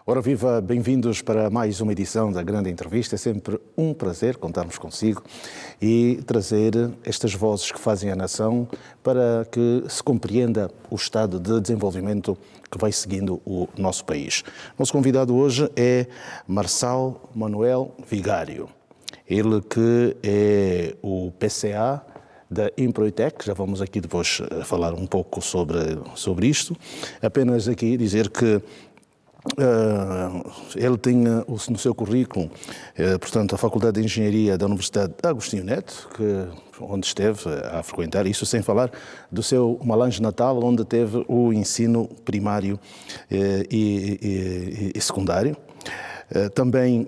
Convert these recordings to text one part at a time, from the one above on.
Ora viva, bem-vindos para mais uma edição da Grande Entrevista. É sempre um prazer contarmos consigo e trazer estas vozes que fazem a nação para que se compreenda o estado de desenvolvimento que vai seguindo o nosso país. Nosso convidado hoje é Marçal Manuel Vigário. Ele que é o PCA da Improitec, já vamos aqui depois falar um pouco sobre isto. Apenas aqui dizer que ele tinha no seu currículo, portanto, a Faculdade de Engenharia da Universidade de Agostinho Neto, onde esteve a frequentar, isso sem falar do seu Malange natal, onde teve o ensino primário e secundário. Também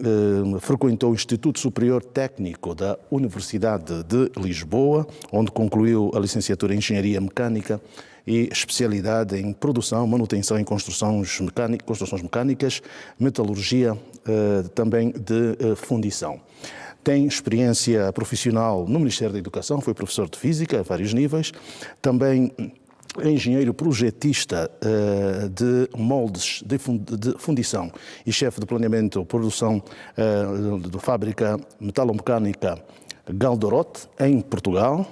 frequentou o Instituto Superior Técnico da Universidade de Lisboa, onde concluiu a licenciatura em Engenharia Mecânica e especialidade em produção, manutenção e construções mecânicas, metalurgia, também de fundição. Tem experiência profissional no Ministério da Educação, foi professor de Física a vários níveis, também é engenheiro projetista de moldes de fundição e chefe de planeamento e produção da fábrica metalomecânica Galdorote, em Portugal.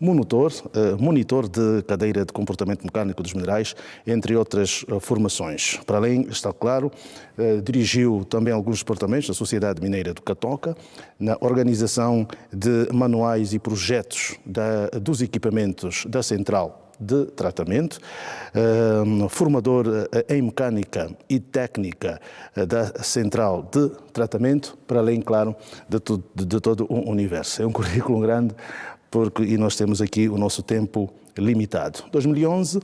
Monitor de cadeira de comportamento mecânico dos minerais, entre outras formações. Para além, está claro, dirigiu também alguns departamentos da Sociedade Mineira do Catoca, na organização de manuais e projetos dos equipamentos da Central de Tratamento, formador em Mecânica e Técnica da Central de Tratamento, para além, claro, de todo o universo. É um currículo grande, e nós temos aqui o nosso tempo limitado. 2011,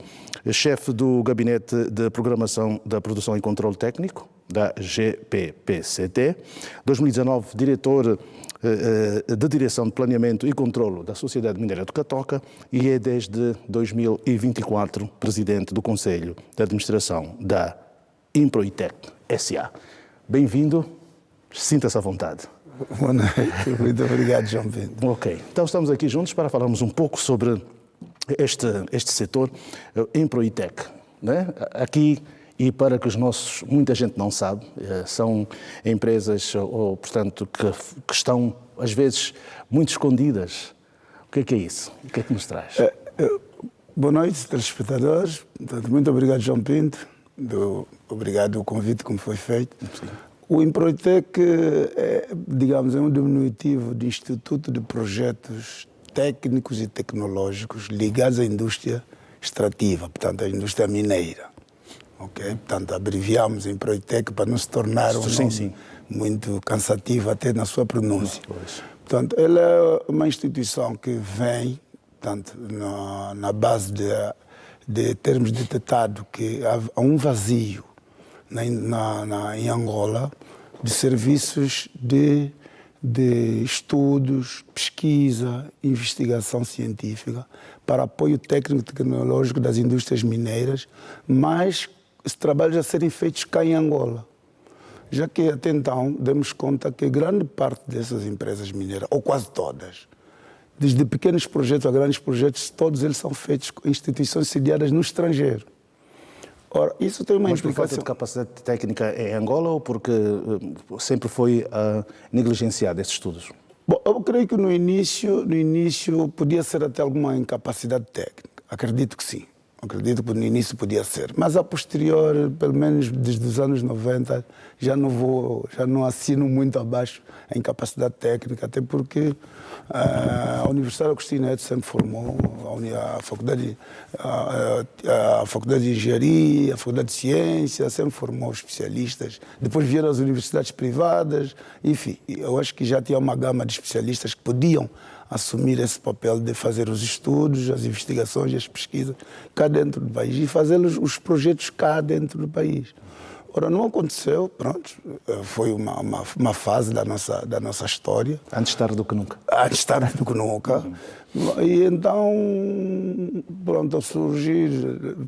chefe do Gabinete de Programação da Produção e Controle Técnico, da GPPCT. 2019, diretor de Direção de Planeamento e Controlo da Sociedade Mineira do Catoca e é desde 2024 presidente do Conselho de Administração da Improitec S.A. Bem-vindo, sinta-se à vontade. Boa noite, muito obrigado, João Pinto. Ok, então estamos aqui juntos para falarmos um pouco sobre este setor, Improitec, né? Aqui, e para que muita gente não sabe, são empresas, portanto, que estão, às vezes, muito escondidas. O que é isso? O que é que nos traz? Boa noite, telespectadores. Muito obrigado, João Pinto. Obrigado pelo convite que me foi feito. Sim. O Improitec digamos, é um diminutivo de Instituto de Projetos Técnicos e Tecnológicos ligados à indústria extrativa, portanto, à indústria mineira. Okay? Portanto, abreviamos Improitec para não se tornar um nome muito cansativo até na sua pronúncia. Portanto, ela é uma instituição que vem, portanto, na base de termos detectado que há um vazio em Angola, de serviços de estudos, pesquisa, investigação científica para apoio técnico e tecnológico das indústrias mineiras, mas esses trabalhos a serem feitos cá em Angola. Já que até então demos conta que grande parte dessas empresas mineiras, ou quase todas, desde pequenos projetos a grandes projetos, todos eles são feitos em instituições sediadas no estrangeiro. Ora, isso tem uma implicação. Mas por falta de capacidade técnica em Angola ou porque sempre foi negligenciado esses estudos? Bom, eu creio que no início podia ser até alguma incapacidade técnica. Acredito que sim. Acredito que no início podia ser. Mas a posterior, pelo menos desde os anos 90, já não assino muito abaixo a incapacidade técnica, até porque a Universidade Agostinho Neto sempre formou a Faculdade de Engenharia, a Faculdade de Ciência, sempre formou especialistas. Depois vieram as universidades privadas, enfim, eu acho que já tinha uma gama de especialistas que podiam assumir esse papel de fazer os estudos, as investigações, as pesquisas cá dentro do país e fazer os projetos cá dentro do país. Ora, não aconteceu, pronto, foi uma fase da nossa história. Antes tarde do que nunca. Antes tarde do que nunca. E então, pronto, a surgir,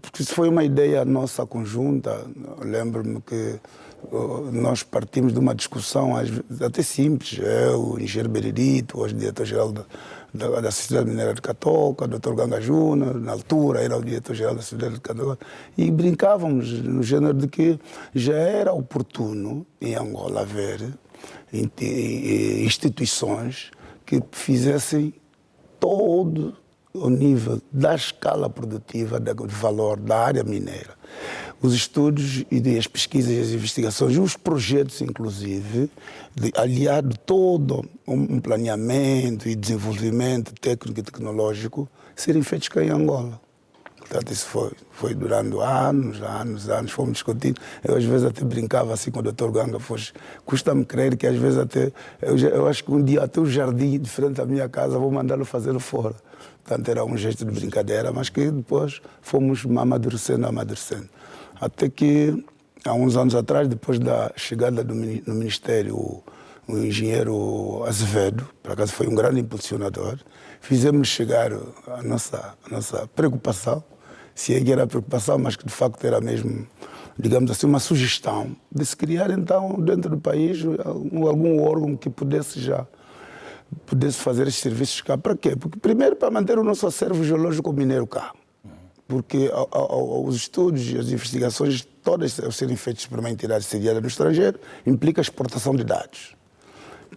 porque isso foi uma ideia nossa conjunta, lembro-me que nós partimos de uma discussão até simples, eu, o engenheiro Benedito, hoje diretor-geral da Sociedade Mineira de Catoca, Dr. Ganga Júnior, na altura era o diretor-geral da Sociedade de Catoca, e brincávamos no género de que já era oportuno em Angola haver instituições que fizessem todo o nível da escala produtiva, do valor da área mineira. Os estudos e as pesquisas e as investigações, os projetos, inclusive, aliado todo um planeamento e desenvolvimento técnico e tecnológico, serem feitos cá em Angola. Portanto, isso foi durando anos, fomos discutindo. Eu às vezes até brincava assim com o Dr. Ganga, custa-me crer que às vezes até, eu acho que um dia até o jardim de frente à minha casa vou mandá-lo fazer fora. Portanto, era um gesto de brincadeira, mas que depois fomos amadurecendo. Até que, há uns anos atrás, depois da chegada no Ministério, o engenheiro Azevedo, por acaso foi um grande impulsionador, fizemos chegar a nossa preocupação, se é que era preocupação, mas que de facto era mesmo, digamos assim, uma sugestão de se criar então dentro do país algum órgão que pudesse fazer esses serviços cá. Para quê? Porque primeiro para manter o nosso acervo geológico mineiro cá. Porque os estudos e as investigações todas ao serem feitas por uma entidade sediada no estrangeiro implica a exportação de dados.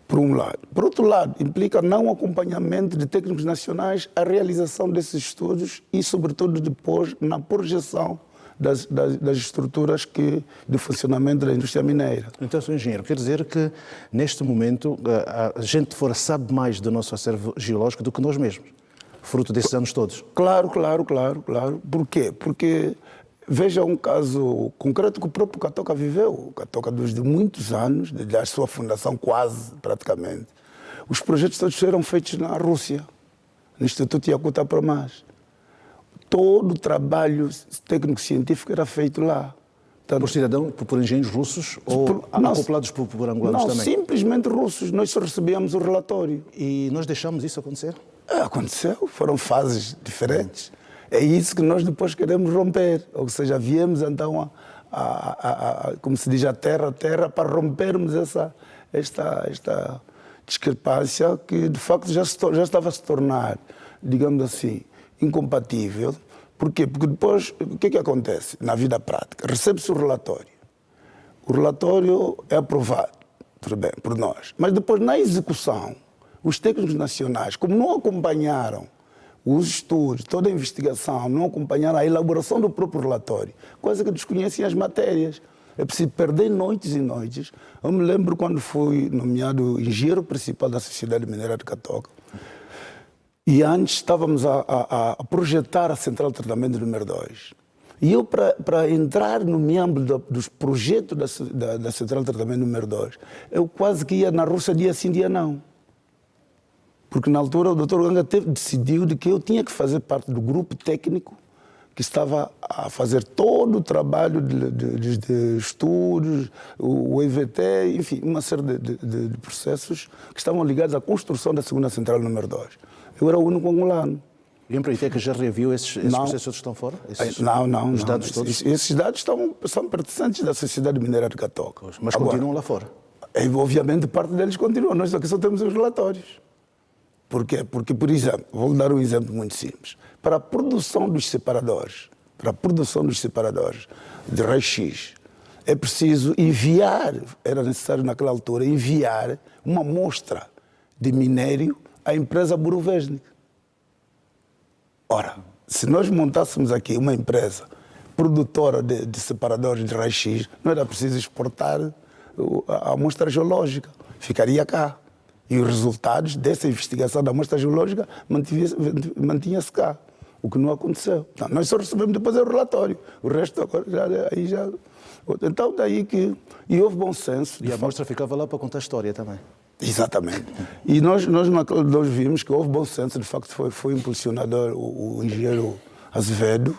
Por um lado. Por outro lado, implica não acompanhamento de técnicos nacionais à realização desses estudos e, sobretudo, depois na projeção das estruturas de funcionamento da indústria mineira. Então, Sr. Engenheiro, quer dizer que, neste momento, a gente de fora sabe mais do nosso acervo geológico do que nós mesmos, fruto desses anos todos? Claro. Por quê? Porque veja um caso concreto que o próprio Catoca viveu. O Catoca, desde muitos anos, desde a sua fundação quase, praticamente, os projetos todos eram feitos na Rússia, no Instituto Yakuta Promás. Todo o trabalho técnico-científico era feito lá. Portanto, por engenheiros russos ou acoplados por angolanos também? Não, simplesmente russos. Nós só recebíamos o relatório. E nós deixamos isso acontecer? Aconteceu, foram fases diferentes. É isso que nós depois queremos romper. Ou seja, viemos então, como se diz, a terra para rompermos esta discrepância que de facto já estava a se tornar, digamos assim, incompatível. Por quê? Porque depois, o que é que acontece na vida prática? Recebe-se o relatório. O relatório é aprovado, tudo bem, por nós. Mas depois, na execução, os técnicos nacionais, como não acompanharam os estudos, toda a investigação, não acompanharam a elaboração do próprio relatório, coisa que desconhecem as matérias. É preciso perder noites e noites. Eu me lembro quando fui nomeado engenheiro principal da Sociedade Mineira de Catoca, e antes estávamos a projetar a central de tratamento número 2. E eu, para entrar no âmbito dos projetos da central de tratamento número 2, eu quase que ia na Rússia dia sim, dia não. Porque na altura o Dr. Ganga decidiu de que eu tinha que fazer parte do grupo técnico que estava a fazer todo o trabalho de estudos, o EVT, enfim, uma série de processos que estavam ligados à construção da segunda central número 2. Eu era o único angolano. E a Empreiteca já reviu esses processos que estão fora? Não. Os dados todos? Esses dados são pertencentes da Sociedade Mineira de Catoca. Mas continuam lá fora? Obviamente, parte deles continua. Nós aqui só temos os relatórios. Por quê? Porque, por exemplo, vou dar um exemplo muito simples. Para a produção dos separadores de raio-x, é preciso era necessário naquela altura, enviar uma amostra de minério à empresa Burovesnik. Ora, se nós montássemos aqui uma empresa produtora de separadores de raio-x, não era preciso exportar a amostra geológica, ficaria cá. E os resultados dessa investigação da amostra geológica mantinha-se cá, o que não aconteceu. Não, nós só recebemos depois o relatório, o resto agora já. Então daí que... E houve bom senso. E a amostra ficava lá para contar a história também. Exatamente. E nós vimos que houve bom senso, de facto foi impulsionador o engenheiro Azevedo,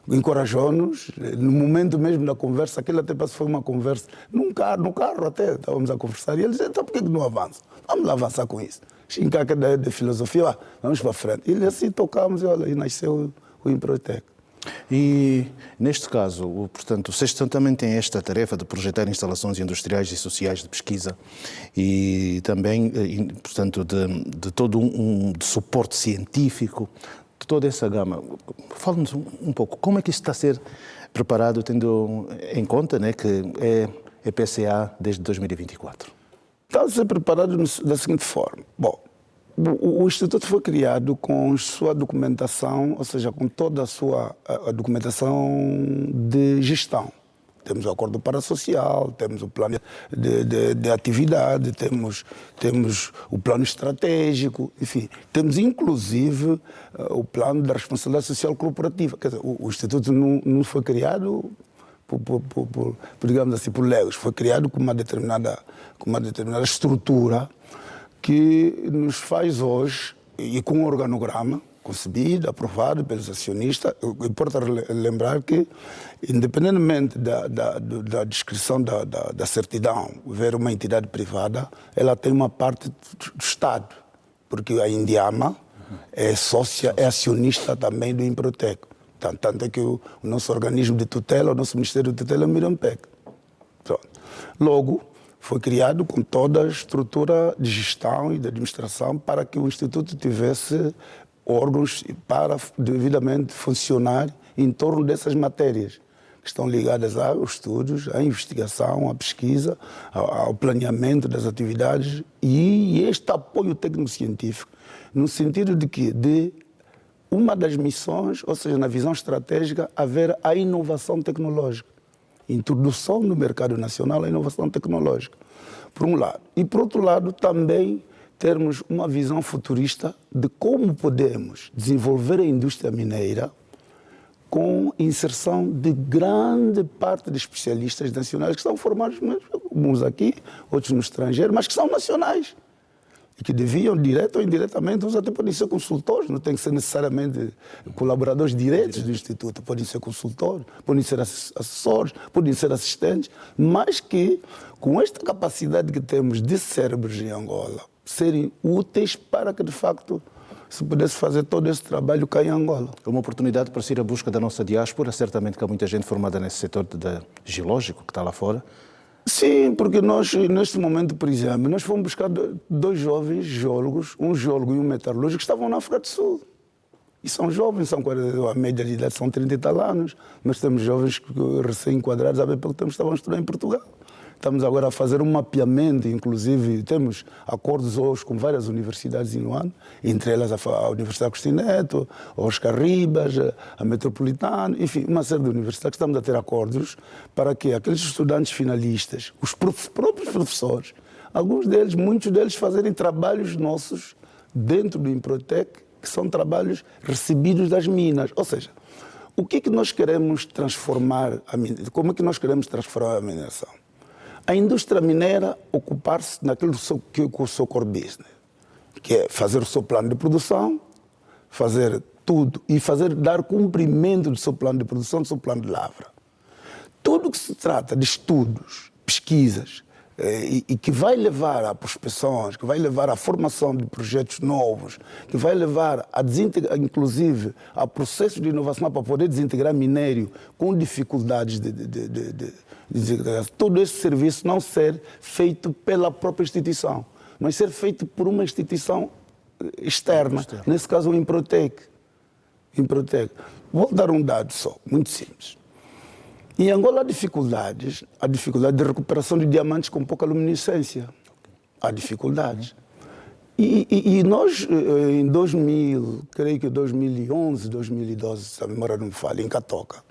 encorajou-nos, no momento mesmo da conversa, aquilo até foi uma conversa, no carro até, estávamos a conversar, e ele disse, então por que não avança? Vamos lá avançar com isso. Xincaca de filosofia, vamos para frente. E assim tocámos e olha, aí nasceu o Empreiteca. E, neste caso, portanto, vocês também têm esta tarefa de projetar instalações industriais e sociais de pesquisa e também, portanto, de todo de suporte científico, de toda essa gama. Fala-nos um pouco, como é que isto está a ser preparado, tendo em conta, né, que é PCA desde 2024? Está a ser preparado da seguinte forma. Bom, o Instituto foi criado com sua documentação, ou seja, com toda a sua documentação de gestão. Temos o acordo parasocial, temos o plano de atividade, temos o plano estratégico, enfim, temos inclusive o plano da responsabilidade social corporativa. Quer dizer, o Instituto não foi criado digamos assim, por leigos, foi criado com uma determinada estrutura que nos faz hoje, e com um organograma concebido, aprovado pelos acionistas. Importa lembrar que, independentemente da descrição da certidão, ver uma entidade privada, ela tem uma parte do Estado, porque a Indiama é sócia, é acionista também do Improtec. Tanto é que o nosso organismo de tutela, o nosso Ministério de Tutela é o Mirampec. Logo, foi criado com toda a estrutura de gestão e de administração para que o Instituto tivesse órgãos para devidamente funcionar em torno dessas matérias que estão ligadas aos estudos, à investigação, à pesquisa, ao planeamento das atividades e este apoio técnico-científico, no sentido de que uma das missões, ou seja, na visão estratégica, haver a inovação tecnológica. Introdução no mercado nacional à inovação tecnológica, por um lado. E, por outro lado, também termos uma visão futurista de como podemos desenvolver a indústria mineira com inserção de grande parte de especialistas nacionais que são formados, uns aqui, outros no estrangeiro, mas que são nacionais. E que deviam, direto ou indiretamente, uns até podem ser consultores, não tem que ser necessariamente colaboradores diretos do Instituto, podem ser consultores, podem ser assessores, podem ser assistentes, mas que, com esta capacidade que temos de cérebros em Angola, serem úteis para que, de facto, se pudesse fazer todo esse trabalho cá em Angola. É uma oportunidade para ser a busca da nossa diáspora, certamente que há muita gente formada nesse setor geológico que está lá fora. Sim, porque nós, neste momento, por exemplo, nós fomos buscar dois jovens geólogos, um geólogo e um metalúrgico, que estavam na África do Sul. E são jovens, a média de idade são 30 e tal anos. Nós temos jovens recém-enquadrados, há bem pouco tempo estavam a estudar em Portugal. Estamos agora a fazer um mapeamento, inclusive temos acordos hoje com várias universidades em Luanda, entre elas a Universidade Agostinho Neto, a Oscar Ribas, a Metropolitana, enfim, uma série de universidades que estamos a ter acordos para que aqueles estudantes finalistas, os próprios professores, alguns deles, muitos deles fazerem trabalhos nossos dentro do Improtec, que são trabalhos recebidos das minas. Ou seja, o que é que nós queremos transformar, como é que nós queremos transformar a mineração? A indústria mineira ocupar-se naquilo que é o seu core business, que é fazer o seu plano de produção, fazer tudo e dar cumprimento do seu plano de produção, do seu plano de lavra. Tudo que se trata de estudos, pesquisas, e que vai levar a prospecções, que vai levar à formação de projetos novos, que vai levar inclusive a processos de inovação para poder desintegrar minério com dificuldades todo esse serviço não ser feito pela própria instituição, mas ser feito por uma instituição externa, nesse caso o Improtec. Vou dar um dado só, muito simples. Em Angola há dificuldade de recuperação de diamantes com pouca luminescência. Há dificuldades. E nós, em 2000, creio que 2011, 2012, se a memória não me falha, em Catoca,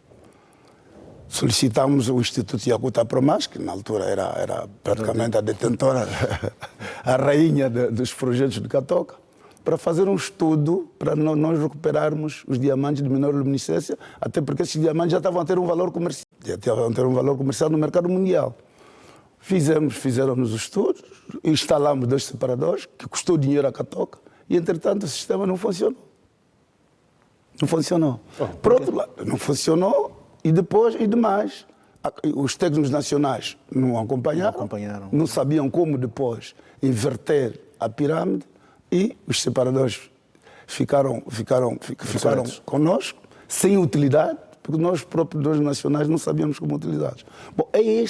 solicitamos o Instituto Yakuta Promas, que na altura era praticamente a detentora, a rainha dos projetos de Catoca, para fazer um estudo para nós recuperarmos os diamantes de menor luminescência, até porque esses diamantes já estavam a ter um valor comercial, no mercado mundial. Fizeram-nos os estudos, instalamos 2 separadores, que custou dinheiro a Catoca, e entretanto o sistema não funcionou. Não funcionou. Por outro lado, não funcionou, e depois, e demais, os técnicos nacionais não acompanharam, não sabiam como depois inverter a pirâmide, e os separadores ficaram connosco, sem utilidade, porque nós próprios, nós nacionais, não sabíamos como utilizá-los. Bom, é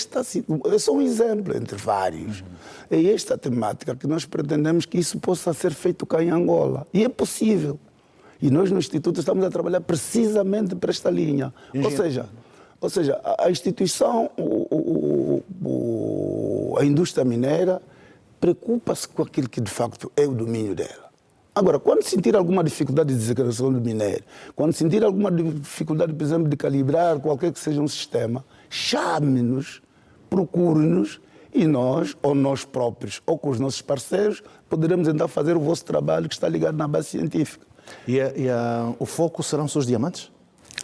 só um exemplo entre vários. É esta a temática que nós pretendemos que isso possa ser feito cá em Angola. E é possível. E nós no Instituto estamos a trabalhar precisamente para esta linha. Ou seja, a instituição, a indústria mineira, preocupa-se com aquilo que de facto é o domínio dela. Agora, quando sentir alguma dificuldade de degradação do minério, quando sentir alguma dificuldade, por exemplo, de calibrar qualquer que seja um sistema, chame-nos, procure-nos e nós, ou nós próprios, ou com os nossos parceiros, poderemos então fazer o vosso trabalho que está ligado na base científica. O foco serão os diamantes?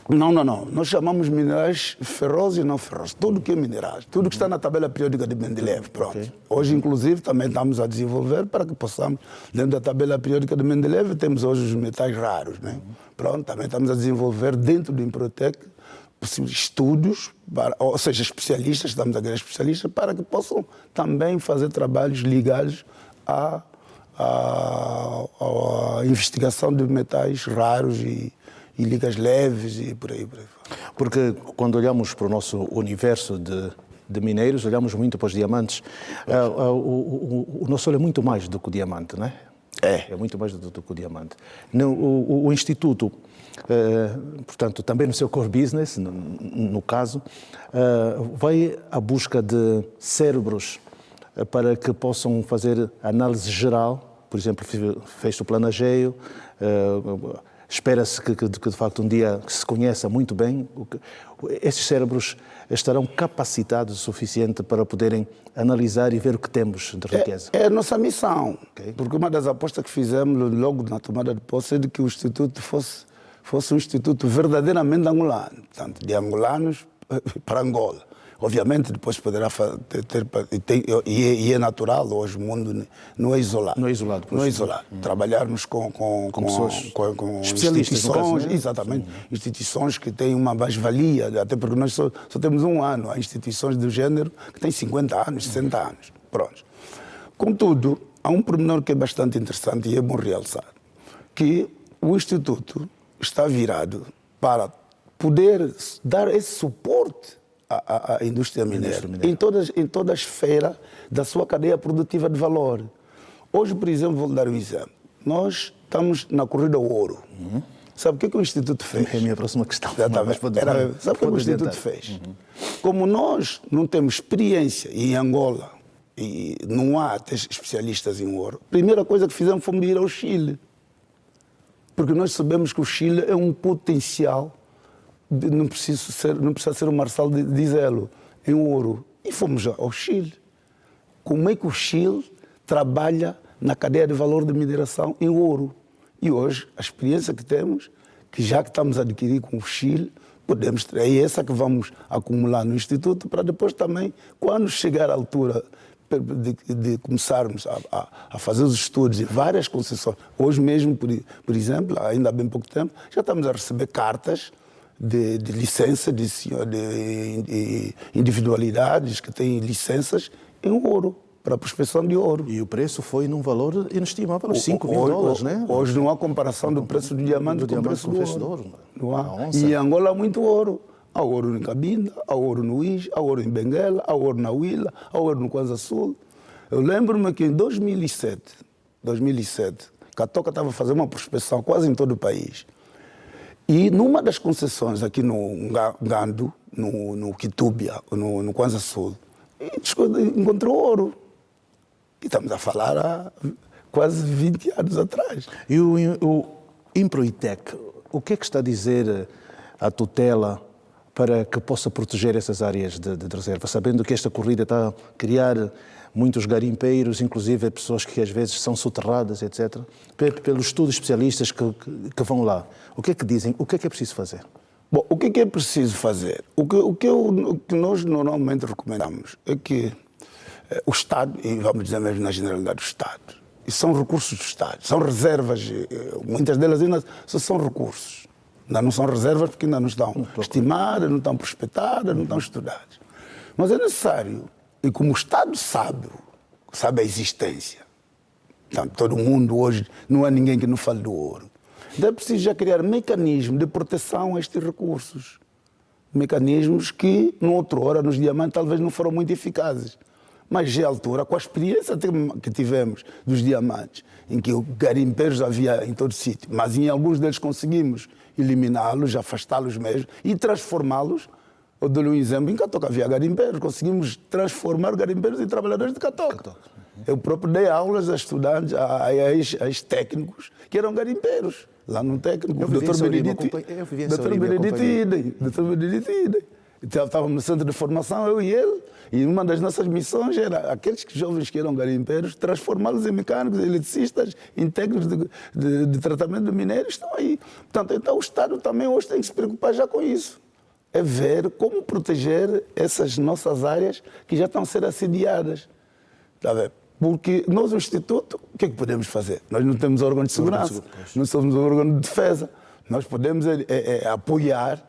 Não. Nós chamamos minerais ferrosos e não ferrosos. Tudo que é minerais. Tudo que está na tabela periódica de Mendeleev. Pronto. Okay. Hoje, inclusive, também estamos a desenvolver para que possamos, dentro da tabela periódica de Mendeleev, temos hoje os metais raros. Né? Pronto, também estamos a desenvolver dentro do Improtec estudos, ou seja, especialistas, estamos a criar especialistas, para que possam também fazer trabalhos ligados à investigação de metais raros e ligas leves e por aí. Porque quando olhamos para o nosso universo de mineiros, olhamos muito para os diamantes. O nosso olho é muito mais do que o diamante, não é? É muito mais do que o diamante. O Instituto, portanto, também no seu core business, no caso, vai à busca de cérebros para que possam fazer análise geral. Por exemplo, fez o planageio. Espera-se que, de facto, um dia se conheça muito bem. Esses cérebros estarão capacitados o suficiente para poderem analisar e ver o que temos de riqueza? É a nossa missão. Okay. Porque uma das apostas que fizemos logo na tomada de posse é de que o Instituto fosse um instituto verdadeiramente angolano. Portanto, de angolanos para Angola. Obviamente, depois poderá e é natural, hoje o mundo não é isolado. Não é isolado. Não é isolado. Trabalharmos com especialistas, instituições, exatamente, instituições que têm uma mais-valia, até porque nós só temos um ano. Há instituições do género que têm 50 anos, 60 anos. Pronto. Contudo, há um pormenor que é bastante interessante e é bom realçar, que o Instituto está virado para poder dar esse suporte à indústria mineira, em toda a esfera da sua cadeia produtiva de valor. Hoje, por exemplo, vou dar um exemplo. Nós estamos na corrida ao ouro. Sabe o que o Instituto fez? É a minha próxima questão. Sabe o que o Instituto fez? Como nós não temos experiência em Angola e não há especialistas em ouro, a primeira coisa que fizemos foi ir ao Chile. Porque nós sabemos que o Chile é um potencial. Não precisa ser o Marçal dizê-lo, em ouro. E fomos ao Chile. Como é que o Chile trabalha na cadeia de valor de mineração em ouro? E hoje, a experiência que temos, que já que estamos a adquirir com o Chile, é essa que vamos acumular no Instituto, para depois também, quando chegar a altura de começarmos a fazer os estudos em várias concessões, hoje mesmo, por exemplo, ainda há bem pouco tempo, já estamos a receber cartas de licença de individualidades que têm licenças em ouro, para a prospecção de ouro. E o preço foi num valor inestimável, uns $5.000, né? Hoje não há comparação do preço do diamante com o preço do ouro. Não há. E em Angola há muito ouro. Há ouro em Cabinda, há ouro no Ige, há ouro em Benguela, há ouro na Huila, há ouro no Kwanza Sul. Eu lembro-me que em 2007, Catoca estava a fazer uma prospecção quase em todo o país. E numa das concessões aqui no Ngando, no Quitúbia, no Kwanza Sul, encontrou ouro. E estamos a falar há quase 20 anos atrás. E o Improtec, o que é que está a dizer a tutela para que possa proteger essas áreas de reserva, sabendo que esta corrida está a criar muitos garimpeiros, inclusive pessoas que às vezes são soterradas, etc., pelos estudos especialistas que vão lá. O que é que dizem? O que é preciso fazer? Bom, o que é preciso fazer? O que nós normalmente recomendamos é que o Estado, e vamos dizer mesmo na generalidade do Estado, e são recursos do Estado, são reservas, muitas delas ainda são recursos. Ainda não são reservas porque ainda não estão estimadas, não estão prospectadas, não estão estudadas. Mas é necessário, e como o Estado sabe a existência, portanto, todo mundo hoje, não há ninguém que não fale do ouro, então é preciso já criar mecanismos de proteção a estes recursos. mecanismos que, noutra hora, nos diamantes, talvez não foram muito eficazes. Mas, já à altura, com a experiência que tivemos dos diamantes, em que garimpeiros havia em todo sítio, mas em alguns deles conseguimos eliminá-los, afastá-los mesmo e transformá-los. Eu dou-lhe um exemplo, em Catoca havia garimpeiros, conseguimos transformar garimpeiros em trabalhadores de Catoca. Eu próprio dei aulas a estudantes, a ex-técnicos, que eram garimpeiros, lá no técnico, o Dr. Benedito Idem. Então, estávamos no centro de formação, eu e ele, e uma das nossas missões era aqueles jovens que eram garimpeiros, transformá-los em mecânicos, eletricistas, em técnicos de tratamento de minérios, estão aí. Portanto, então o Estado também hoje tem que se preocupar já com isso. É ver como proteger essas nossas áreas que já estão a ser assediadas. Está a ver? Porque nós, o Instituto, o que é que podemos fazer? Nós não temos órgão de segurança, não somos um órgão de defesa. Nós podemos apoiar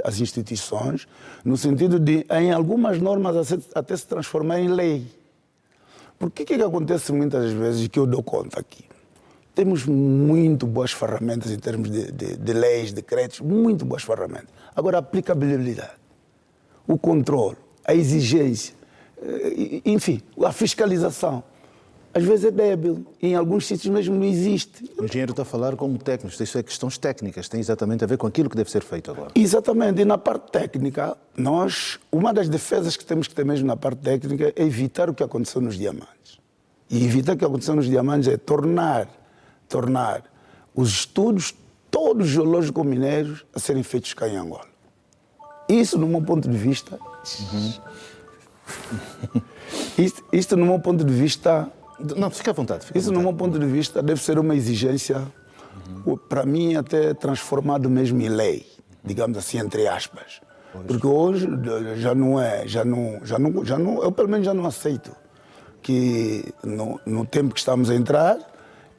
as instituições no sentido de, em algumas normas, até se transformar em lei. Porque o que acontece muitas vezes, que eu dou conta aqui? Temos muito boas ferramentas em termos de leis, decretos, muito boas ferramentas. Agora, a aplicabilidade, o controle, a exigência, enfim, a fiscalização, às vezes é débil. Em alguns sítios mesmo não existe. O engenheiro está a falar como técnico. Isso é questões técnicas, tem exatamente a ver com aquilo que deve ser feito agora. Exatamente. E na parte técnica, uma das defesas que temos que ter mesmo na parte técnica é evitar o que aconteceu nos diamantes. E evitar o que aconteceu nos diamantes é tornar os estudos todos geológico-mineiros a serem feitos cá em Angola. Isso, no meu ponto de vista... Isto, no meu ponto de vista... Não, fica à vontade. No meu ponto de vista, deve ser uma exigência, para mim, até transformado mesmo em lei, digamos assim, entre aspas. Porque hoje já não, eu pelo menos já não aceito que no tempo que estamos a entrar,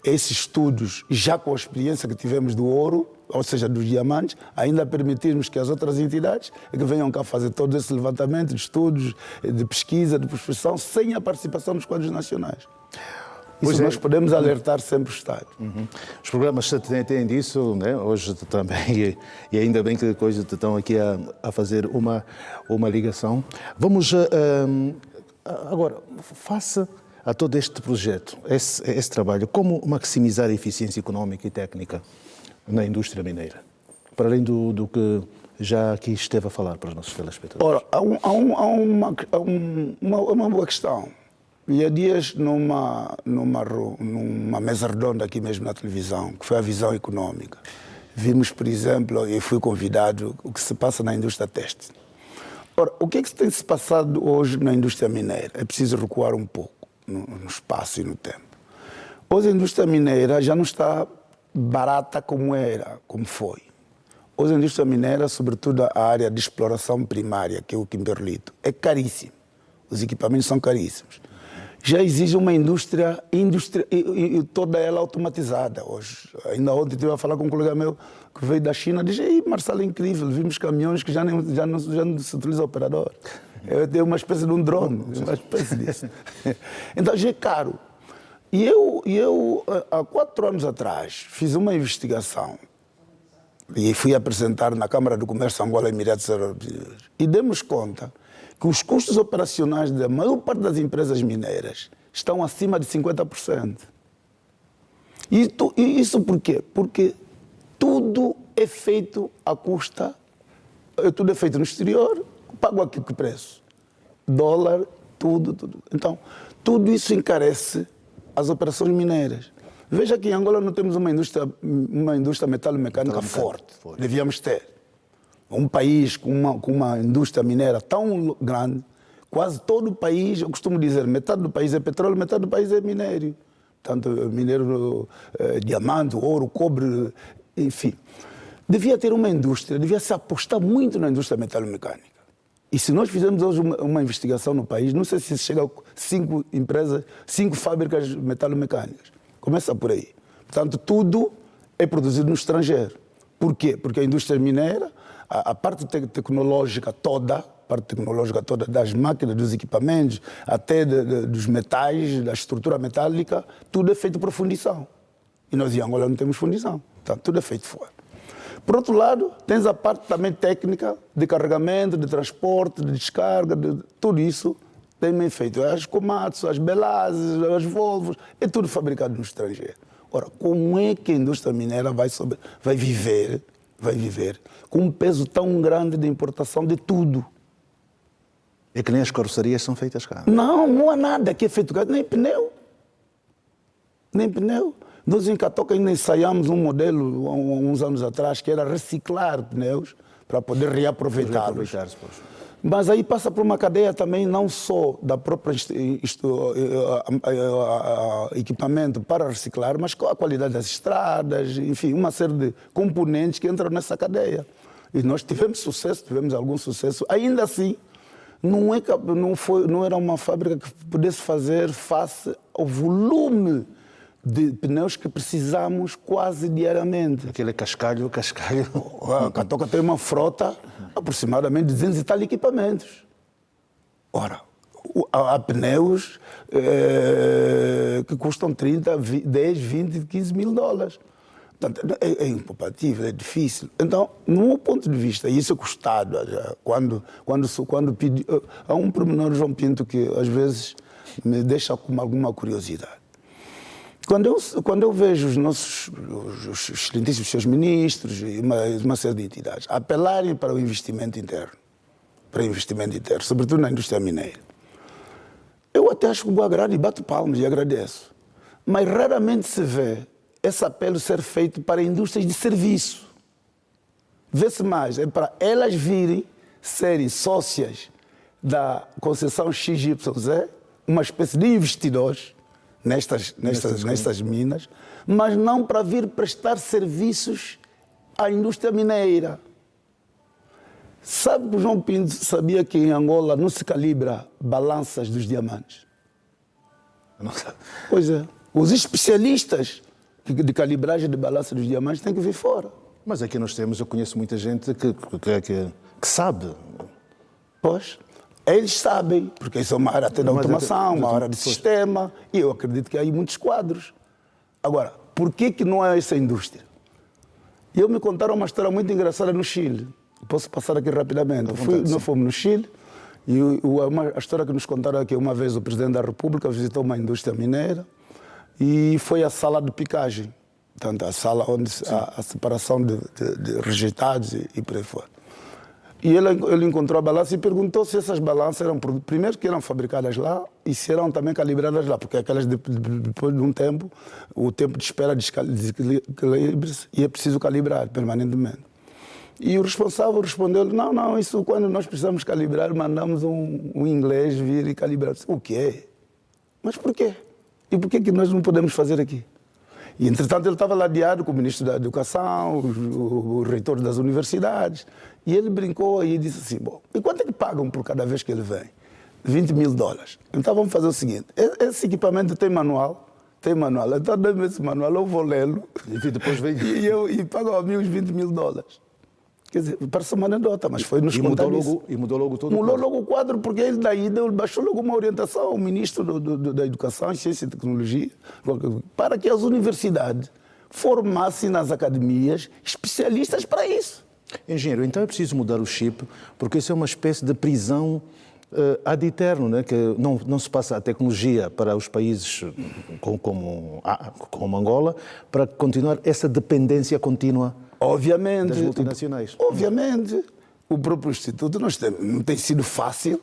esses estudos, já com a experiência que tivemos do ouro, ou seja, dos diamantes, ainda permitirmos que as outras entidades que venham cá fazer todo esse levantamento de estudos, de pesquisa, de prospecção, sem a participação dos quadros nacionais. Isso nós podemos alertar sempre o Estado. Os programas têm disso, né? Hoje também, e ainda bem que coisas estão aqui a fazer uma ligação. Vamos agora, face a todo este projeto, esse trabalho, como maximizar a eficiência económica e técnica na indústria mineira? Para além do que já aqui esteve a falar para os nossos telespectadores. Ora, há uma boa questão. E há dias, numa mesa redonda aqui mesmo na televisão, que foi a visão económica, vimos, por exemplo, e fui convidado, o que se passa na indústria têxtil. Ora, o que é que tem se passado hoje na indústria mineira? É preciso recuar um pouco no espaço e no tempo. Hoje a indústria mineira já não está barata como era, como foi. Hoje a indústria mineira, sobretudo a área de exploração primária, que é o Kimberlito, é caríssimo. Os equipamentos são caríssimos. Já exige uma indústria e toda ela automatizada hoje. Ainda ontem estive a falar com um colega meu que veio da China e disse: Marcelo, é incrível, vimos caminhões que já não se utiliza operador. É uma espécie de um drone, uma espécie disso. Então já é caro. E eu, há 4 anos atrás, fiz uma investigação e fui apresentar na Câmara do Comércio Angola Emirados Árabes Unidos. E demos conta que os custos operacionais da maior parte das empresas mineiras estão acima de 50%. E isso por quê? Porque tudo é feito à custa, tudo é feito no exterior, pago aqui que preço? Dólar, tudo. Então, tudo isso encarece as operações mineiras. Veja que em Angola não temos uma indústria metalomecânica forte. Devíamos ter. Um país com uma indústria mineira tão grande, quase todo o país, eu costumo dizer, metade do país é petróleo, metade do país é minério. Tanto minério, diamante, ouro, cobre, enfim. Devia ter uma indústria, devia se apostar muito na indústria metalomecânica. E se nós fizermos hoje uma investigação no país, não sei se chega a 5 empresas, 5 fábricas metalomecânicas. Começa por aí. Portanto, tudo é produzido no estrangeiro. Por quê? Porque a indústria mineira, a parte tecnológica toda das máquinas, dos equipamentos, até dos metais, da estrutura metálica, tudo é feito por fundição. E nós em Angola não temos fundição. Portanto, tudo é feito fora. Por outro lado, tens a parte também técnica, de carregamento, de transporte, de descarga, de tudo isso tem bem feito. As Komatsu, as Belazes, as Volvos, é tudo fabricado no estrangeiro. Ora, como é que a indústria mineira vai viver com um peso tão grande de importação de tudo? É que nem as carrocerias são feitas cá. Não há nada que é feito cá, nem pneu. Nem pneu. Nós em Catoca ainda ensaiamos um modelo há uns anos atrás que era reciclar pneus para poder reaproveitá-los. Mas aí passa por uma cadeia também não só da própria equipamento para reciclar, mas com a qualidade das estradas, enfim, uma série de componentes que entram nessa cadeia. E nós tivemos algum sucesso. Ainda assim, não era uma fábrica que pudesse fazer face ao volume de pneus que precisamos quase diariamente. Aquele cascalho. A Catoca tem uma frota aproximadamente de 200 e tal equipamentos. Ora, há pneus que custam 30, 10, 20, 15 mil dólares. Portanto, é incompatível, é difícil. Então, no meu ponto de vista, e isso é custado, quando pedi, há um pormenor, João Pinto, que às vezes me deixa com alguma curiosidade. Quando eu vejo os excelentíssimos seus ministros e uma série de entidades apelarem para o investimento interno, sobretudo na indústria mineira, eu até acho que o agrado e bato palmas e agradeço. Mas raramente se vê esse apelo ser feito para indústrias de serviço. Vê-se mais, é para elas virem serem sócias da concessão XYZ, uma espécie de investidores nestas minas, mas não para vir prestar serviços à indústria mineira. Sabe que o João Pinto sabia que em Angola não se calibra balanças dos diamantes? Pois é. Os especialistas de calibragem de balança dos diamantes têm que vir fora. Mas aqui eu conheço muita gente que sabe. Pois. Eles sabem, porque isso é uma área até de automação, uma área de sistema, e eu acredito que há aí muitos quadros. Agora, por que não há essa indústria? E me contaram uma história muito engraçada no Chile. Posso passar aqui rapidamente. Nós fomos no Chile, e a história que nos contaram é que uma vez o Presidente da República visitou uma indústria mineira e foi à sala de picagem, portanto, a sala onde há a separação de rejeitados e por aí fora. E ele encontrou a balança e perguntou se essas balanças eram, primeiro, que eram fabricadas lá e se eram também calibradas lá, porque aquelas, depois de um tempo, o tempo de espera descalibra-se e é preciso calibrar permanentemente. E o responsável respondeu-lhe, não, isso quando nós precisamos calibrar, mandamos um inglês vir e calibrar. O quê? Mas por quê? E por que nós não podemos fazer aqui? E, entretanto, ele estava ladeado com o ministro da Educação, o reitor das universidades, e ele brincou e disse assim, bom, e quanto é que pagam por cada vez que ele vem? 20 mil dólares. Então vamos fazer o seguinte, esse equipamento tem manual, então dê-me esse manual, eu vou lê-lo, e depois vem e pago a mim os 20 mil dólares. Quer dizer, parece uma anedota, mas foi nos contar isso. E mudou logo tudo? Mudou logo o quadro, porque ele daí baixou logo uma orientação ao ministro da Educação, Ciência e Tecnologia, para que as universidades formassem nas academias especialistas para isso. Engenheiro, então é preciso mudar o chip, porque isso é uma espécie de prisão ad eterno, né? Que não se passa a tecnologia para os países como Angola, para continuar essa dependência contínua. Obviamente, das multinacionais. Obviamente, o próprio Instituto não tem sido fácil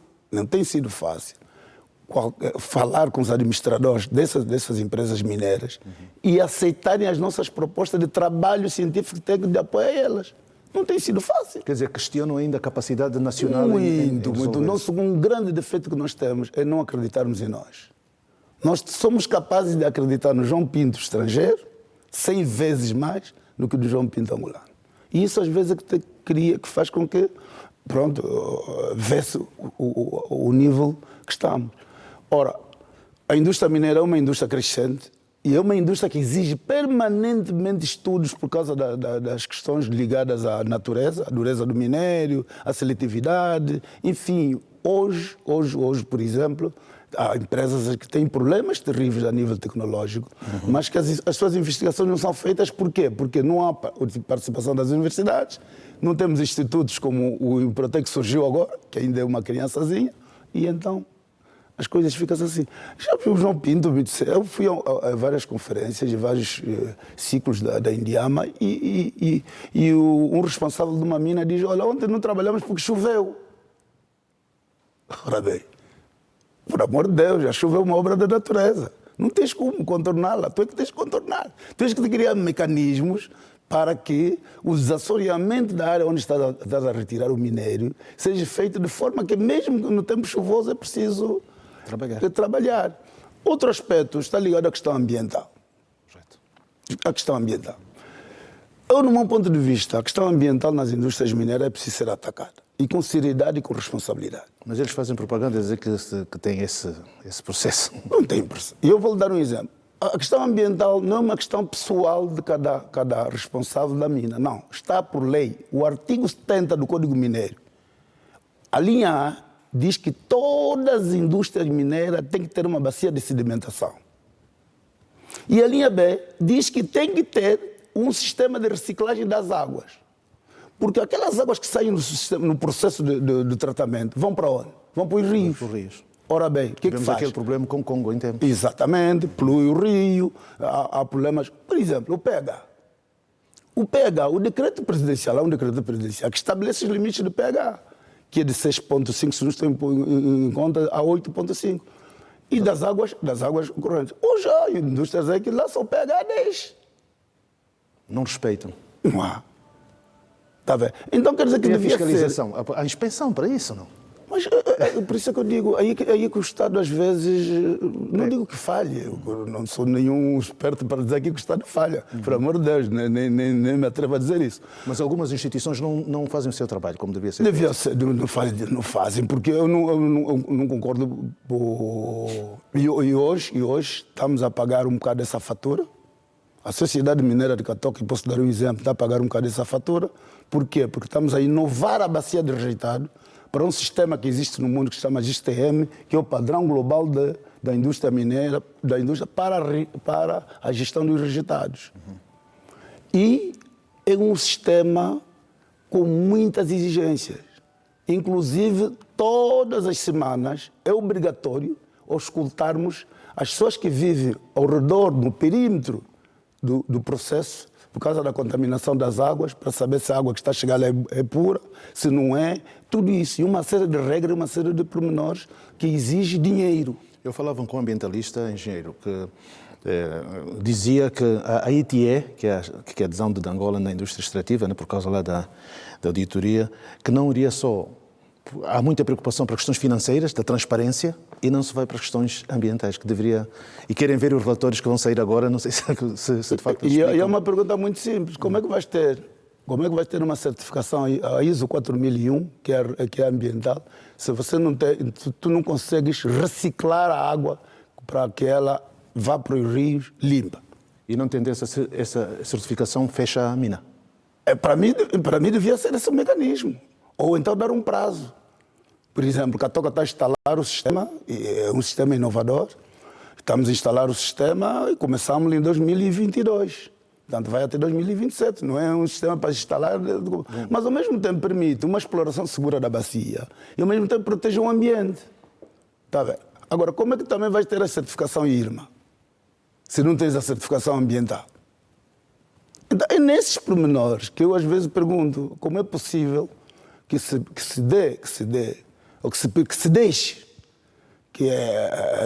falar com os administradores dessas empresas mineiras e aceitarem as nossas propostas de trabalho científico e técnico de apoio a elas. Não tem sido fácil. Quer dizer, questionam ainda a capacidade nacional muito. Um grande defeito que nós temos é não acreditarmos em nós. Nós somos capazes de acreditar no João Pinto estrangeiro 100 vezes mais do que do João Pinto angolano. E isso às vezes é que faz com que, vê-se o nível que estamos. Ora, a indústria mineira é uma indústria crescente e é uma indústria que exige permanentemente estudos por causa das questões ligadas à natureza, à dureza do minério, à seletividade. Enfim, hoje, por exemplo, Há empresas que têm problemas terríveis a nível tecnológico, mas que as suas investigações não são feitas. Por quê? Porque não há participação das universidades, não temos institutos como o Improtec que surgiu agora, que ainda é uma criançazinha, e então as coisas ficam assim. Já vi o João Pinto me dizer, eu fui a várias conferências, vários ciclos da Indiama, e um responsável de uma mina diz, olha, ontem não trabalhamos porque choveu. Ora bem, por amor de Deus, a chuva é uma obra da natureza. Não tens como contorná-la, tu é que tens que contornar. Tu tens que criar mecanismos para que o desassoreamento da área onde estás a retirar o minério seja feito de forma que mesmo no tempo chuvoso é preciso trabalhar. Outro aspecto está ligado à questão ambiental. A questão ambiental. Eu, no meu ponto de vista, a questão ambiental nas indústrias mineiras é preciso ser atacada. E com seriedade e com responsabilidade. Mas eles fazem propaganda a dizer que tem esse processo. Não tem processo. E eu vou lhe dar um exemplo. A questão ambiental não é uma questão pessoal de cada responsável da mina. Não. Está por lei. O artigo 70 do Código Mineiro. A linha A diz que todas as indústrias mineiras têm que ter uma bacia de sedimentação. E a linha B diz que tem que ter um sistema de reciclagem das águas. Porque aquelas águas que saem no processo de tratamento vão para onde? Vão para os rios. Ora bem, o que é que faz? Aquele problema com o Congo, entende? Exatamente, polui o rio, há problemas. Por exemplo, o pH. O decreto presidencial, há um decreto presidencial que estabelece os limites do pH, que é de 6,5, se não estou em conta, a 8,5. E das águas correntes. Hoje há indústrias aí que lançam pH 10. Não respeitam. Não há. Tá bem. Então quer dizer que devia fiscalização, há inspeção para isso, não? Mas por isso é que eu digo, aí que o Estado às vezes, não digo que falhe, eu não sou nenhum experto para dizer aqui que o Estado falha, por amor de Deus, nem me atrevo a dizer isso. Mas algumas instituições não fazem o seu trabalho como devia ser. Devia ser, não fazem, porque eu não concordo. E hoje estamos a pagar um bocado dessa fatura. A Sociedade Mineira de Catoca, posso dar um exemplo, está a pagar um bocado dessa fatura. Por quê? Porque estamos a inovar a bacia de rejeitado para um sistema que existe no mundo que se chama GISTM, que é o padrão global da indústria mineira, para a gestão dos rejeitados. E é um sistema com muitas exigências. Inclusive, todas as semanas é obrigatório auscultarmos as pessoas que vivem ao redor, no perímetro do processo, por causa da contaminação das águas, para saber se a água que está a chegar lá é pura, se não é, tudo isso. E uma série de regras, uma série de pormenores que exige dinheiro. Eu falava com um ambientalista, engenheiro, que dizia que a ITE, que é a adesão de Angola na indústria extrativa, né, por causa lá da auditoria, que não iria só... Há muita preocupação para questões financeiras, da transparência, e não se vai para questões ambientais, que deveria... E querem ver os relatórios que vão sair agora, não sei se de facto... E é uma pergunta muito simples. Como é que vais ter uma certificação, a ISO 4001, que é ambiental, se você tu não consegues reciclar a água para que ela vá para os rios limpa? E não tem essa certificação fecha a mina? Para mim devia ser esse o mecanismo. Ou então dar um prazo. Por exemplo, a Catoca está a instalar o sistema, é um sistema inovador. Estamos a instalar o sistema e começamos em 2022. Portanto, vai até 2027. Não é um sistema para instalar, mas ao mesmo tempo permite uma exploração segura da bacia e ao mesmo tempo protege o ambiente. Tá bem. Agora, como é que também vais ter a certificação IRMA, se não tens a certificação ambiental? Então, é nesses pormenores que eu às vezes pergunto como é possível que se deixe que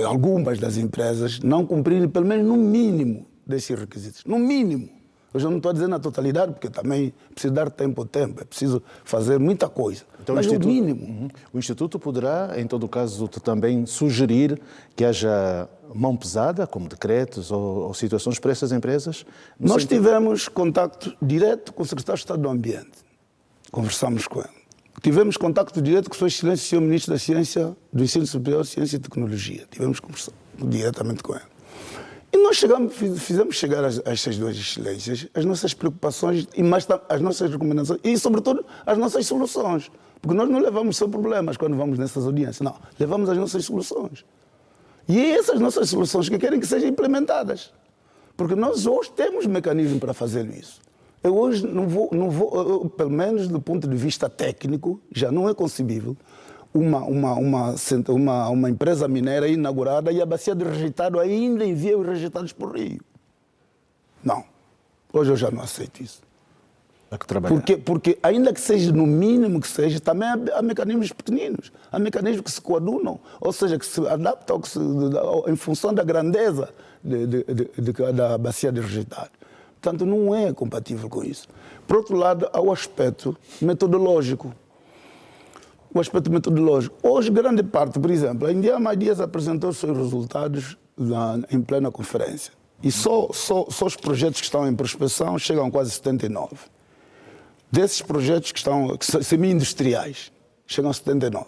algumas das empresas não cumprirem pelo menos no mínimo desses requisitos. No mínimo. Eu já não estou a dizer na totalidade, porque também é preciso dar tempo ao tempo, é preciso fazer muita coisa. Então, mas no mínimo. O Instituto poderá, em todo caso, também sugerir que haja mão pesada, como decretos ou situações para essas empresas? Nós tivemos contacto direto com o Secretário de Estado do Ambiente. Conversamos com ele. Tivemos contacto direto com o Sr. Excelência, Sr. Ministro da Ciência, do Ensino Superior, Ciência e Tecnologia. Tivemos conversado diretamente com ele. E nós fizemos chegar a estas duas excelências as nossas preocupações e mais as nossas recomendações e, sobretudo, as nossas soluções. Porque nós não levamos só problemas quando vamos nessas audiências. Não, levamos as nossas soluções. E é essas nossas soluções que querem que sejam implementadas. Porque nós hoje temos mecanismo para fazer isso. Eu hoje não vou, pelo menos do ponto de vista técnico, já não é concebível uma empresa mineira inaugurada e a bacia de rejeitado ainda envia os rejeitados para o Rio. Não. Hoje eu já não aceito isso. Porque ainda que seja no mínimo que seja, também há mecanismos pequeninos. Há mecanismos que se coadunam, ou seja, que se adaptam em função da grandeza da bacia de rejeitado. Portanto, não é compatível com isso. Por outro lado, há o aspecto metodológico. Hoje, grande parte, por exemplo, a Indiama Dias apresentou os seus resultados em plena conferência. E só os projetos que estão em prospecção chegam a quase 79. Desses projetos que são semi-industriais, chegam a 79.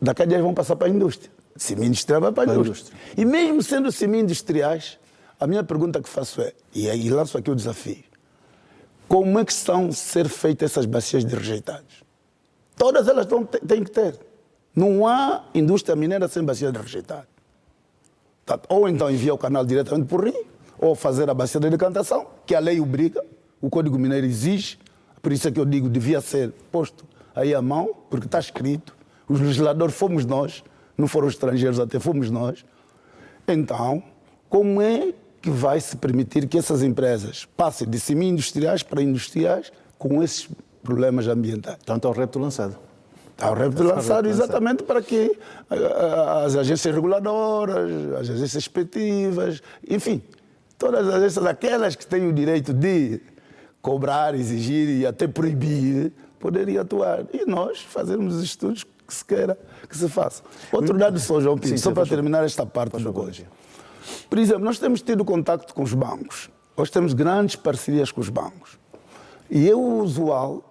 Daqui a 10 vão passar para a indústria. Semi-industrial vai para a indústria. E mesmo sendo semi-industriais, a minha pergunta que faço é, e aí lanço aqui o desafio, como é que estão a ser feitas essas bacias de rejeitados? Todas elas têm que ter. Não há indústria mineira sem bacia de rejeitado. Ou então enviar o canal diretamente para o Rio, ou fazer a bacia de decantação, que a lei obriga, o Código Mineiro exige. Por isso é que eu digo, devia ser posto aí à mão, porque está escrito. Os legisladores fomos nós, não foram os estrangeiros, até fomos nós. Então, como é que vai se permitir que essas empresas passem de semi-industriais para industriais com esses problemas ambientais? Então está o repto lançado. Está o repto lançado exatamente para que as agências reguladoras, as agências expeditivas, enfim, todas as agências, aquelas que têm o direito de cobrar, exigir e até proibir, poderiam atuar. E nós fazermos os estudos que se queira que se faça. Outro dado só, João Pinto, só para terminar esta parte do coisa. Por exemplo, nós temos tido contacto com os bancos. Nós temos grandes parcerias com os bancos. E é usual,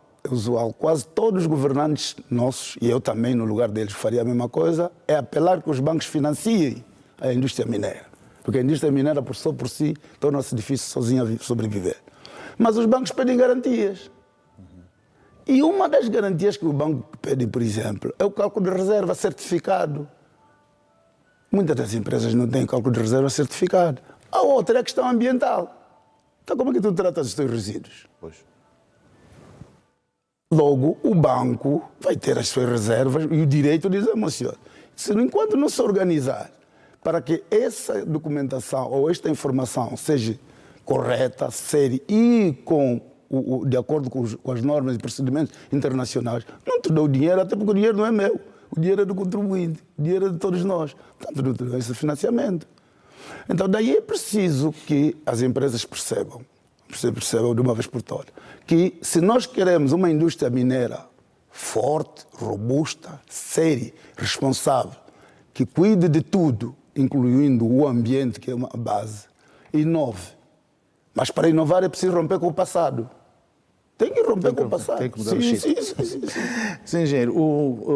quase todos os governantes nossos, e eu também no lugar deles faria a mesma coisa, é apelar que os bancos financiem a indústria mineira. Porque a indústria mineira, só por si, torna-se difícil sozinha sobreviver. Mas os bancos pedem garantias. E uma das garantias que o banco pede, por exemplo, é o cálculo de reserva certificado. Muitas das empresas não têm cálculo de reserva certificado. A outra é a questão ambiental. Então como é que tu tratas os teus resíduos? Pois. Logo, o banco vai ter as suas reservas e o direito de dizer, meu senhor, enquanto não se organizar para que essa documentação ou esta informação seja correta, séria e de acordo com as normas e procedimentos internacionais, não te dou o dinheiro, até porque o dinheiro não é meu. O dinheiro é do contribuinte, o dinheiro é de todos nós. Portanto, não te dou esse financiamento. Então, daí é preciso que as empresas percebam de uma vez por todas, que se nós queremos uma indústria mineira forte, robusta, séria, responsável, que cuide de tudo, incluindo o ambiente, que é uma base, inove. Mas para inovar é preciso romper com o passado. Tem que romper com o passado. Tem que mudar o chip. Sim, engenheiro.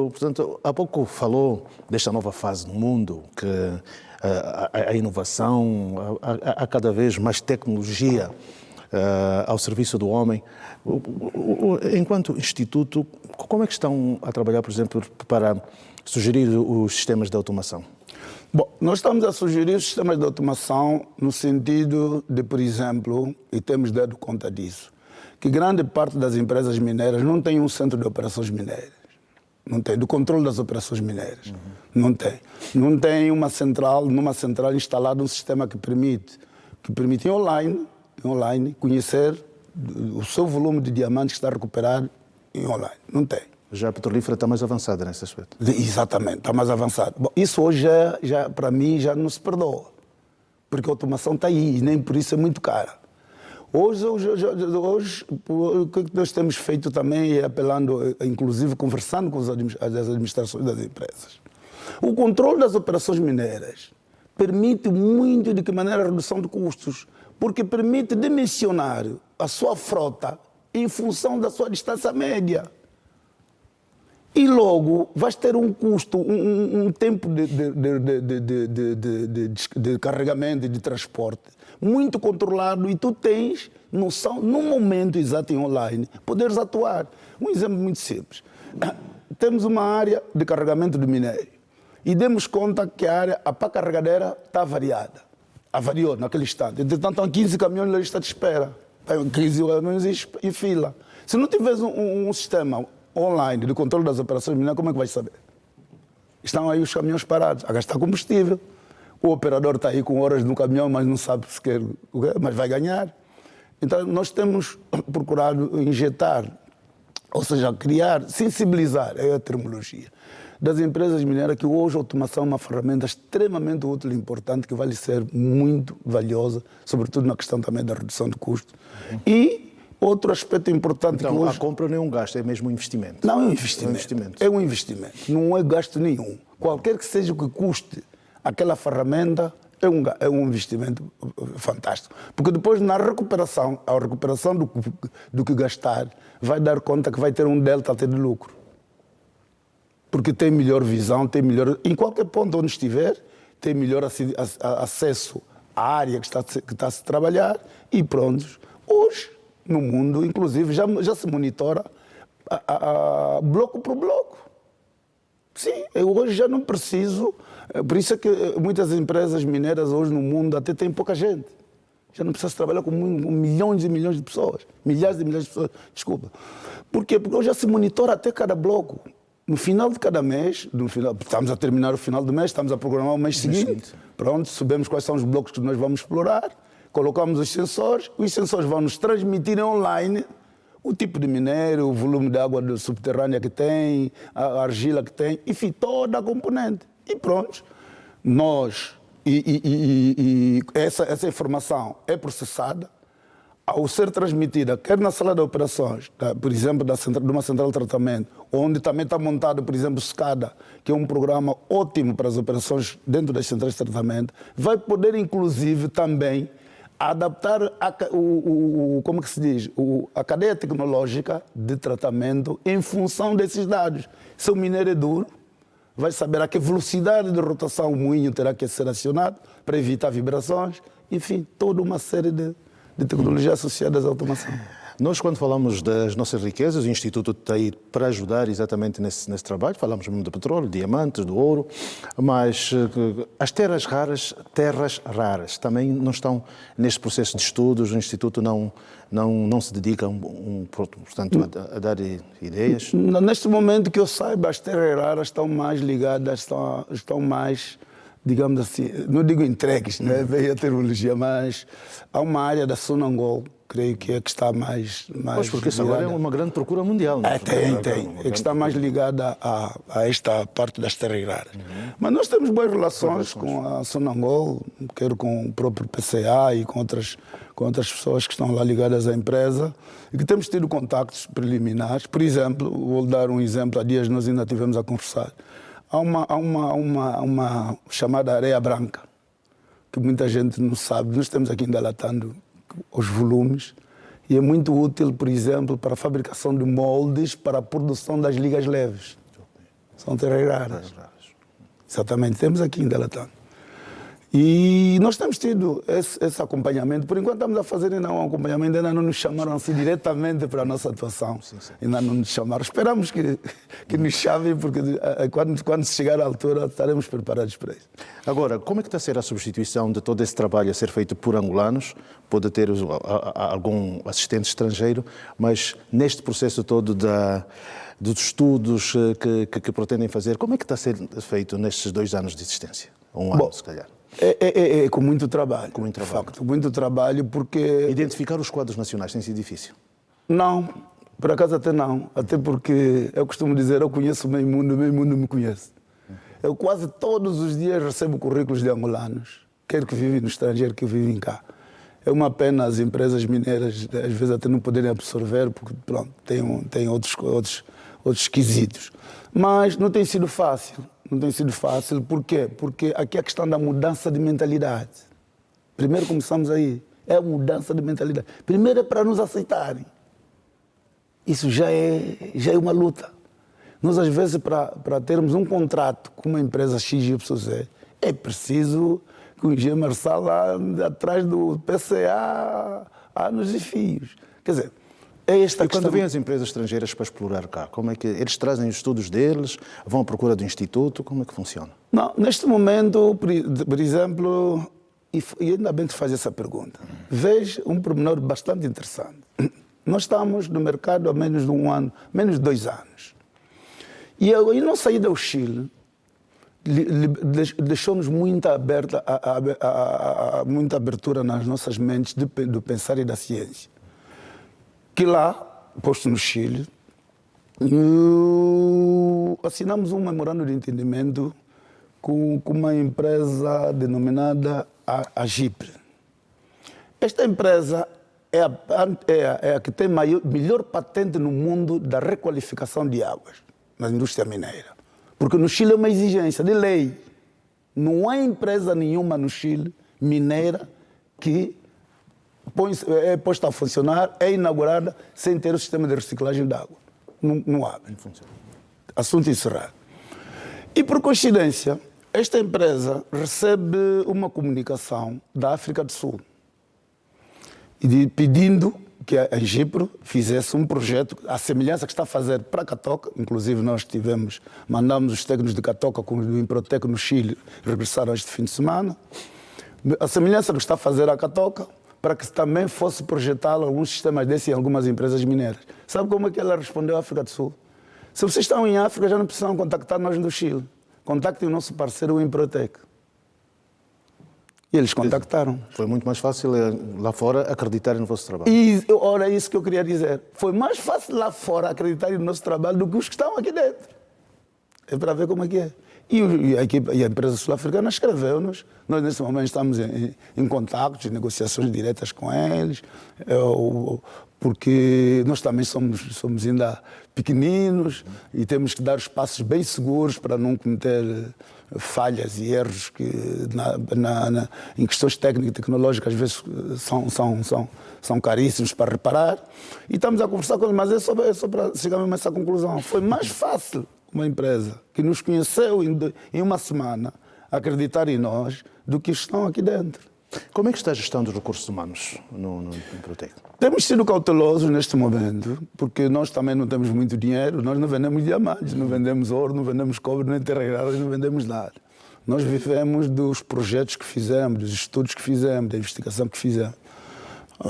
Portanto, há pouco falou desta nova fase no mundo, que a inovação, há cada vez mais tecnologia ao serviço do homem. Enquanto instituto, como é que estão a trabalhar, por exemplo, para sugerir os sistemas de automação? Bom, nós estamos a sugerir os sistemas de automação no sentido de, por exemplo, e temos dado conta disso, que grande parte das empresas mineiras não tem um centro de operações mineiras. Não tem, do controle das operações mineiras. Não tem. Não tem numa central instalado um sistema que permite online conhecer o seu volume de diamantes que está recuperado em online. Não tem. Já a petrolífera está mais avançada nesse aspecto. Exatamente, está mais avançada. Bom, isso hoje, para mim, já não se perdoa. Porque a automação está aí e nem por isso é muito cara. Hoje, o que nós temos feito também é apelando, inclusive conversando com as administrações das empresas. O controle das operações mineiras permite muito, de que maneira, a redução de custos, porque permite dimensionar a sua frota em função da sua distância média. E logo vais ter um custo, um tempo de carregamento e de transporte muito controlado e tu tens noção, no momento exato em online, poderes atuar. Um exemplo muito simples. Temos uma área de carregamento de minério e demos conta que a pá carregadeira está variada. Avariou naquele instante. Entretanto, estão 15 caminhões na lista de espera. Tem 15 caminhões em fila. Se não tiveres um sistema online de controle das operações mineras, como é que vais saber? Estão aí os caminhões parados, a gastar combustível. O operador está aí com horas no caminhão, mas não sabe sequer o que é, mas vai ganhar. Então, nós temos procurado injetar, ou seja, criar, sensibilizar, é a terminologia, das empresas mineiras, que hoje a automação é uma ferramenta extremamente útil e importante, que vai lhe ser muito valiosa, sobretudo na questão também da redução de custos. E outro aspecto importante, então, que hoje... a compra não é um gasto, é mesmo um investimento. Não, é um investimento. É um investimento, não é gasto nenhum. Qualquer que seja o que custe aquela ferramenta, é um investimento fantástico. Porque depois, na recuperação, a recuperação do que gastar, vai dar conta que vai ter um delta até de lucro. Porque tem melhor visão, tem melhor... Em qualquer ponto onde estiver, tem melhor acesso à área que está a se trabalhar e pronto. Hoje, no mundo, inclusive, já se monitora bloco por bloco. Sim, eu hoje já não preciso... Por isso é que muitas empresas mineiras hoje no mundo até têm pouca gente. Já não precisa trabalhar com milhões e milhões de pessoas. Milhares e milhares de pessoas, desculpa. Por quê? Porque hoje já se monitora até cada bloco. No final de cada mês, estamos a terminar o final do mês, estamos a programar o mês seguinte. Pronto, sabemos quais são os blocos que nós vamos explorar, colocamos os sensores vão nos transmitir online o tipo de minério, o volume de água subterrânea que tem, a argila que tem, enfim, toda a componente. E pronto, nós, essa informação é processada, ao ser transmitida, quer na sala de operações, por exemplo, de uma central de tratamento, onde também está montado, por exemplo, SCADA, que é um programa ótimo para as operações dentro das centrais de tratamento, vai poder, inclusive, também adaptar como que se diz, a cadeia tecnológica de tratamento em função desses dados. Se o minério é duro, vai saber a que velocidade de rotação o moinho terá que ser acionado para evitar vibrações, enfim, toda uma série de tecnologias associadas à automação. Nós, quando falamos das nossas riquezas, o Instituto está aí para ajudar exatamente nesse trabalho. Falamos mesmo do petróleo, diamantes, do ouro, mas as terras raras também não estão neste processo de estudos. O Instituto não se dedica, portanto, a dar ideias? Neste momento que eu saiba, as terras raras estão mais ligadas, estão mais, digamos assim, não digo entregues, né? Veio a terminologia, mas há uma área da Sonangol, creio que é que está mais pois, porque isso agora é uma grande procura mundial. Não? Tem. É que está mais ligada a esta parte das terras raras. Mas nós temos boas relações com a Sonangol, quer com o próprio PCA e com outras pessoas que estão lá ligadas à empresa, e que temos tido contactos preliminares. Por exemplo, vou dar um exemplo, há dias nós ainda estivemos a conversar. Há uma chamada areia branca, que muita gente não sabe. Nós estamos aqui engalatando os volumes, e é muito útil, por exemplo, para a fabricação de moldes para a produção das ligas leves. São terras raras. Exatamente, temos aqui engalatando. E nós temos tido esse acompanhamento. Por enquanto estamos a fazer ainda um acompanhamento, ainda não nos chamaram assim diretamente para a nossa atuação. Sim. Ainda não nos chamaram. Esperamos que nos chamem, porque quando se chegar à altura estaremos preparados para isso. Agora, como é que está a ser a substituição de todo esse trabalho a ser feito por angolanos? Pode ter algum assistente estrangeiro, mas neste processo todo dos estudos que pretendem fazer, como é que está a ser feito nestes 2 anos de existência? Ou 1 ano, se calhar. É com muito trabalho. Com muito trabalho. De facto, muito trabalho, porque... Identificar os quadros nacionais tem sido difícil? Não, por acaso até não. Até porque eu costumo dizer, eu conheço o meio mundo me conhece. Eu quase todos os dias recebo currículos de angolanos, quer que vivem no estrangeiro, que vivem cá. É uma pena as empresas mineiras, às vezes, até não poderem absorver, porque pronto, tem outros quesitos. Mas não tem sido fácil. Não tem sido fácil, por quê? Porque aqui é a questão da mudança de mentalidade. Primeiro começamos aí, é a mudança de mentalidade. Primeiro é para nos aceitarem. Isso já é uma luta. Nós, às vezes, para termos um contrato com uma empresa XYZ, é preciso que o engenheiro Marçal lá atrás do PCA há anos e fios. Quer dizer, é esta E questão. quando vêm as empresas estrangeiras para explorar cá, como é que eles trazem os estudos deles, vão à procura do instituto, como é que funciona? Não, neste momento, por exemplo, e ainda bem que faz essa pergunta, vejo um pormenor bastante interessante. Nós estamos no mercado há menos de um ano, menos de 2 anos. E eu não saí do Chile, deixou-nos muita abertura nas nossas mentes do pensar e da ciência. Que lá, posto no Chile, assinamos um memorando de entendimento com uma empresa denominada Agipre. Esta empresa é a que tem melhor patente no mundo da requalificação de águas na indústria mineira. Porque no Chile é uma exigência de lei. Não há empresa nenhuma no Chile mineira que é posta a funcionar, é inaugurada sem ter o sistema de reciclagem de água. Não há. Não funciona. Assunto encerrado. E por coincidência, esta empresa recebe uma comunicação da África do Sul pedindo que a Agipro fizesse um projeto, a semelhança que está a fazer para a Catoca, inclusive nós mandamos os técnicos de Catoca com o Improtec no Chile, regressaram este fim de semana, a semelhança que está a fazer a Catoca, para que também fosse projetado alguns sistemas desses em algumas empresas mineiras. Sabe como é que ela respondeu à África do Sul? Se vocês estão em África, já não precisam contactar nós do Chile. Contactem o nosso parceiro, o Improtec. E eles contactaram. Foi muito mais fácil lá fora acreditarem no vosso trabalho. E ora, é isso que eu queria dizer. Foi mais fácil lá fora acreditarem no nosso trabalho do que os que estão aqui dentro. É para ver como é que é. E a empresa sul-africana escreveu-nos. Nós, nesse momento, estamos em contactos, em negociações diretas com eles, porque nós também somos ainda pequeninos e temos que dar espaços bem seguros para não cometer falhas e erros que em questões técnicas e tecnológicas às vezes são caríssimos para reparar. E estamos a conversar com eles, mas é só para chegar mesmo a essa conclusão. Foi mais fácil uma empresa que nos conheceu em uma semana acreditar em nós do que estão aqui dentro. Como é que está a gestão dos recursos humanos no Improtec? Temos sido cautelosos neste momento, porque nós também não temos muito dinheiro, nós não vendemos diamantes, não vendemos ouro, não vendemos cobre, nem terras raras, não vendemos nada. Nós vivemos dos projetos que fizemos, dos estudos que fizemos, da investigação que fizemos.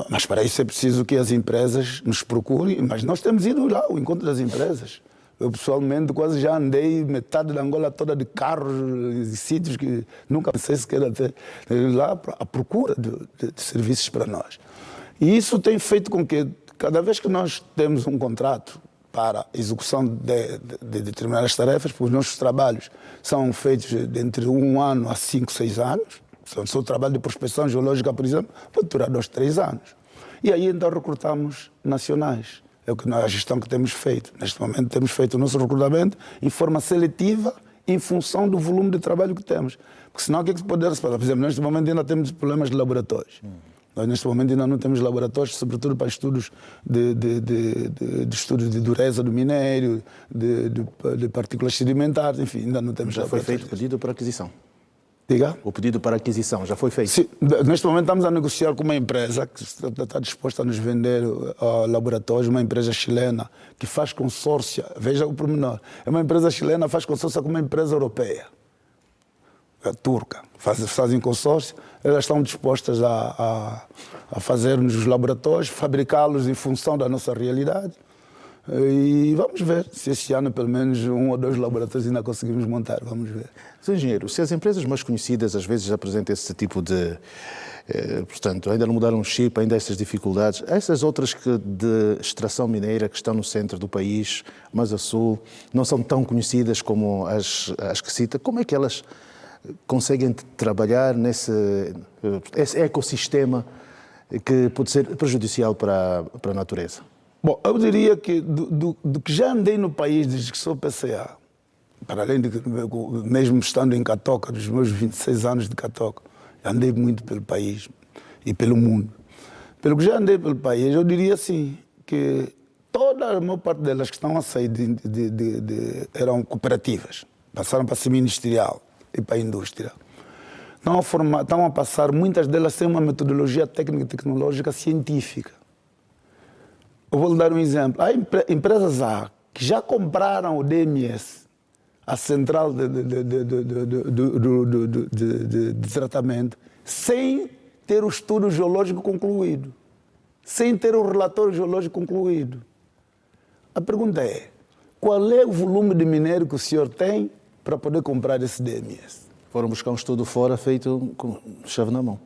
Mas para isso é preciso que as empresas nos procurem, mas nós temos ido lá ao encontro das empresas. Eu, pessoalmente, quase já andei metade da Angola toda de carros e sítios que nunca pensei sequer até lá à procura de serviços para nós. E isso tem feito com que, cada vez que nós temos um contrato para a execução de determinadas tarefas, porque os nossos trabalhos são feitos de entre 1 ano a 5, 6 anos, se o trabalho de prospecção geológica, por exemplo, pode durar 2, 3 anos. E aí então recrutamos nacionais. É a gestão que temos feito. Neste momento temos feito o nosso recrutamento em forma seletiva em função do volume de trabalho que temos. Porque senão o que é que pode ser? Por exemplo, neste momento ainda temos problemas de laboratórios. Nós neste momento ainda não temos laboratórios, sobretudo para estudos estudos de dureza do minério, de partículas sedimentares, enfim, ainda não temos. Já foi feito o pedido para aquisição? Diga? O pedido para aquisição já foi feito? Sim, neste momento estamos a negociar com uma empresa que está disposta a nos vender laboratórios, uma empresa chilena que faz consórcio, veja o pormenor, é uma empresa chilena que faz consórcio com uma empresa europeia, turca, fazem consórcio, elas estão dispostas a fazer-nos os laboratórios, fabricá-los em função da nossa realidade. E vamos ver se este ano pelo menos 1 ou 2 laboratórios ainda conseguimos montar, vamos ver. Sr. Engenheiro, se as empresas mais conhecidas às vezes apresentam esse tipo de... portanto, ainda não mudaram o chip, ainda há essas dificuldades, essas outras de extração mineira que estão no centro do país, mais a sul, não são tão conhecidas como as que cita, como é que elas conseguem trabalhar nesse ecossistema que pode ser prejudicial para a natureza? Bom, eu diria que do que já andei no país desde que sou PCA, para além de mesmo estando em Catoca, dos meus 26 anos de Catoca, andei muito pelo país e pelo mundo. Pelo que já andei pelo país, eu diria assim, que toda a maior parte delas que estão a sair eram cooperativas, passaram para a semi-industrial e para a indústria. Estão a passar, muitas delas sem uma metodologia técnica e tecnológica científica. Eu vou lhe dar um exemplo. Há empresas que já compraram o DMS, a central de tratamento, sem ter o estudo geológico concluído, sem ter o relatório geológico concluído. A pergunta é, qual é o volume de minério que o senhor tem para poder comprar esse DMS? Foram buscar um estudo fora feito com chave na mão.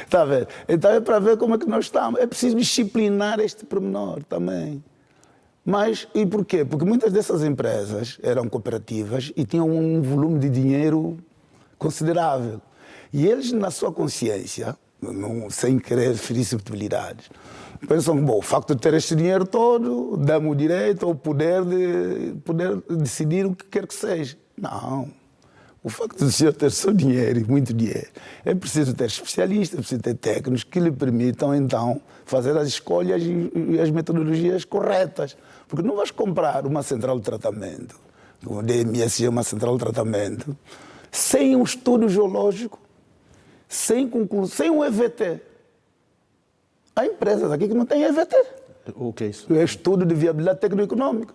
Está a ver? Então é para ver como é que nós estamos. É preciso disciplinar este pormenor também. Mas, e porquê? Porque muitas dessas empresas eram cooperativas e tinham um volume de dinheiro considerável. E eles, na sua consciência, sem querer ferir suscetibilidades, pensam que, bom, o facto de ter este dinheiro todo dá-me o direito ou o poder de poder decidir o que quer que seja. Não. O facto de o senhor ter seu dinheiro e muito dinheiro, é preciso ter especialistas, é preciso ter técnicos que lhe permitam, então, fazer as escolhas e as metodologias corretas. Porque não vais comprar uma central de tratamento, o DMS é uma central de tratamento, sem um estudo geológico, sem um EVT. Há empresas aqui que não têm EVT. O que é isso? É estudo de viabilidade tecno-econômica.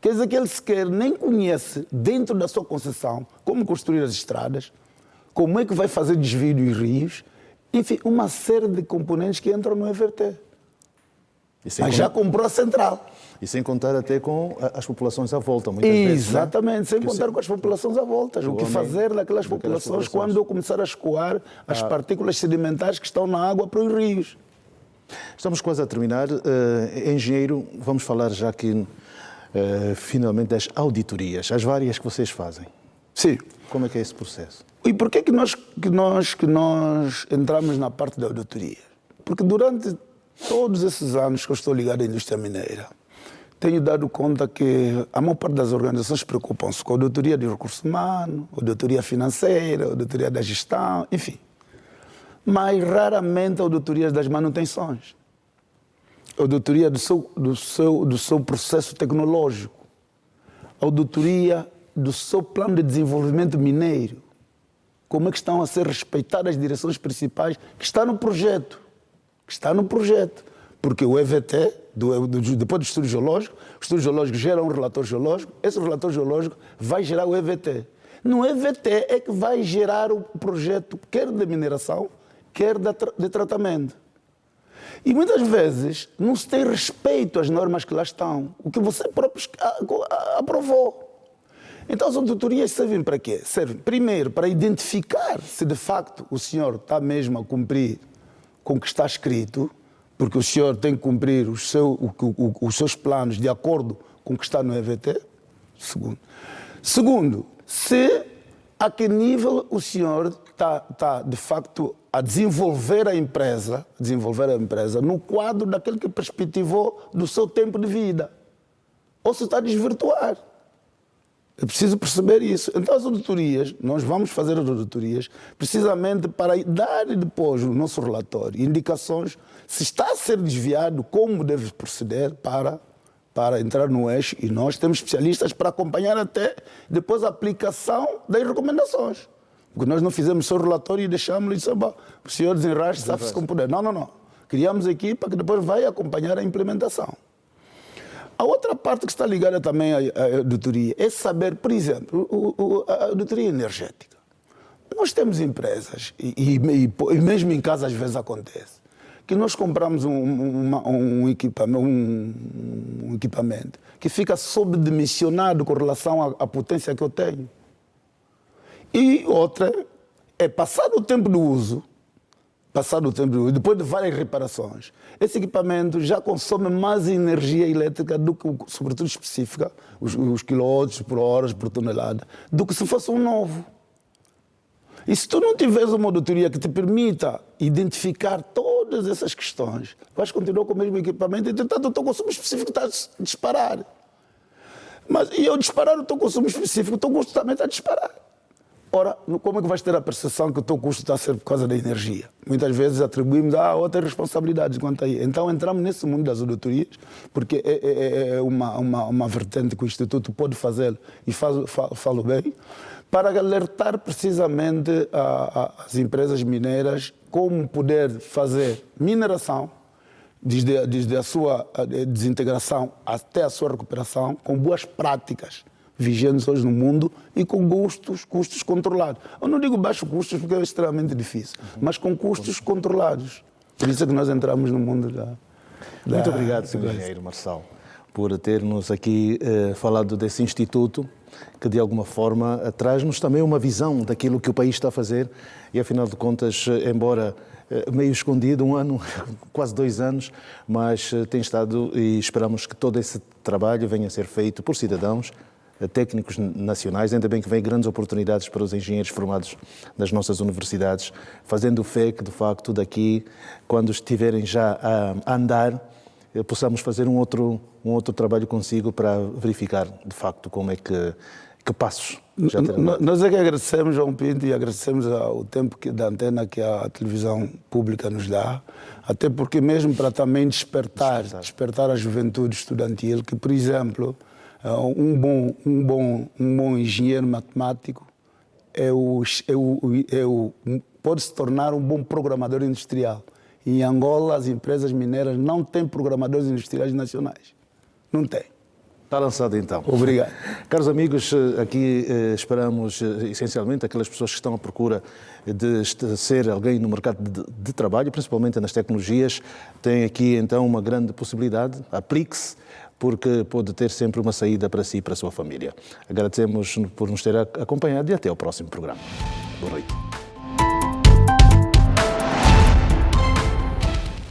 Quer dizer que ele sequer nem conhece, dentro da sua concessão, como construir as estradas, como é que vai fazer desvio dos rios, enfim, uma série de componentes que entram no EVT. Mas já comprou a central. E sem contar até com as populações à volta, muitas vezes. Exatamente, sem contar com as populações à volta. O que fazer daquelas populações quando eu começar a escoar as partículas sedimentares que estão na água para os rios? Estamos quase a terminar. Engenheiro, vamos falar já aqui finalmente das auditorias, as várias que vocês fazem. Sim. Como é que é esse processo? E por que nós entramos na parte da auditoria? Porque durante todos esses anos que eu estou ligado à indústria mineira, tenho dado conta que a maior parte das organizações preocupam-se com a auditoria de recursos humanos, auditoria financeira, auditoria da gestão, enfim. Mas raramente auditorias das manutenções. Auditoria do seu processo tecnológico. Auditoria do seu plano de desenvolvimento mineiro. Como é que estão a ser respeitadas as direções principais que está no projeto. Porque o EVT, depois do estudo geológico, o estudo geológico gera um relatório geológico, esse relatório geológico vai gerar o EVT. No EVT é que vai gerar o projeto, quer de mineração, quer de tratamento. E muitas vezes não se tem respeito às normas que lá estão, o que você próprio aprovou. Então as auditorias servem para quê? Servem, primeiro, para identificar se de facto o senhor está mesmo a cumprir com o que está escrito, porque o senhor tem que cumprir os seus planos de acordo com o que está no EVT. Segundo, se a que nível o senhor está de facto a desenvolver a empresa no quadro daquele que perspectivou do seu tempo de vida. Ou se está a desvirtuar. É preciso perceber isso. Então as auditorias, nós vamos fazer as auditorias precisamente para dar depois no nosso relatório indicações se está a ser desviado, como deve proceder para entrar no eixo. E nós temos especialistas para acompanhar até depois a aplicação das recomendações. Porque nós não fizemos só o relatório e deixamos-lhe e dissemos, o senhor desenrasque, sabe-se como puder. Não. Criamos a equipa que depois vai acompanhar a implementação. A outra parte que está ligada também à auditoria é saber, por exemplo, a auditoria energética. Nós temos empresas, e mesmo em casa às vezes acontece, que nós compramos um equipamento que fica sobredimensionado com relação à potência que eu tenho. E outra é, passado o tempo do uso, depois de várias reparações, esse equipamento já consome mais energia elétrica do que, sobretudo específica, os quilowatts por hora, por tonelada, do que se fosse um novo. E se tu não tiveres uma auditoria que te permita identificar todas essas questões, vais continuar com o mesmo equipamento, entretanto o teu consumo específico está a disparar. E ao disparar o teu consumo específico, o teu custo também está a disparar. Ora, como é que vais ter a percepção que o teu custo está a ser por causa da energia? Muitas vezes atribuímos a outras responsabilidades quanto aí. Então entramos nesse mundo das auditorias, porque é uma vertente que o Instituto pode fazer, e falo bem, para alertar precisamente as empresas mineiras como poder fazer mineração desde a sua desintegração até a sua recuperação, com boas práticas vigentes hoje no mundo e com custos controlados. Eu não digo baixos custos porque é extremamente difícil, mas com custos controlados. Por isso é que nós entramos no mundo da Muito obrigado, Sr. Engenheiro Marçal, por ter-nos aqui falado desse instituto que, de alguma forma, traz-nos também uma visão daquilo que o país está a fazer e, afinal de contas, embora meio escondido, 1 ano, quase 2 anos, mas tem estado e esperamos que todo esse trabalho venha a ser feito por cidadãos, técnicos nacionais. Ainda bem que vem grandes oportunidades para os engenheiros formados nas nossas universidades, fazendo fé que, de facto, daqui, quando estiverem já a andar, possamos fazer um outro trabalho consigo para verificar, de facto, como é que passos já terão. Nós é que agradecemos, João Pinto, e agradecemos o tempo da antena que a televisão pública nos dá, até porque mesmo para também despertar a juventude estudantil, que, por exemplo, um bom engenheiro matemático pode se tornar um bom programador industrial. Em Angola, as empresas mineiras não têm programadores industriais nacionais. Não tem. Está lançado então. Obrigado. Caros amigos, aqui esperamos essencialmente aquelas pessoas que estão à procura de ser alguém no mercado de trabalho, principalmente nas tecnologias. Tem aqui então uma grande possibilidade, aplique-se, porque pode ter sempre uma saída para si e para a sua família. Agradecemos por nos ter acompanhado e até ao próximo programa. Boa noite.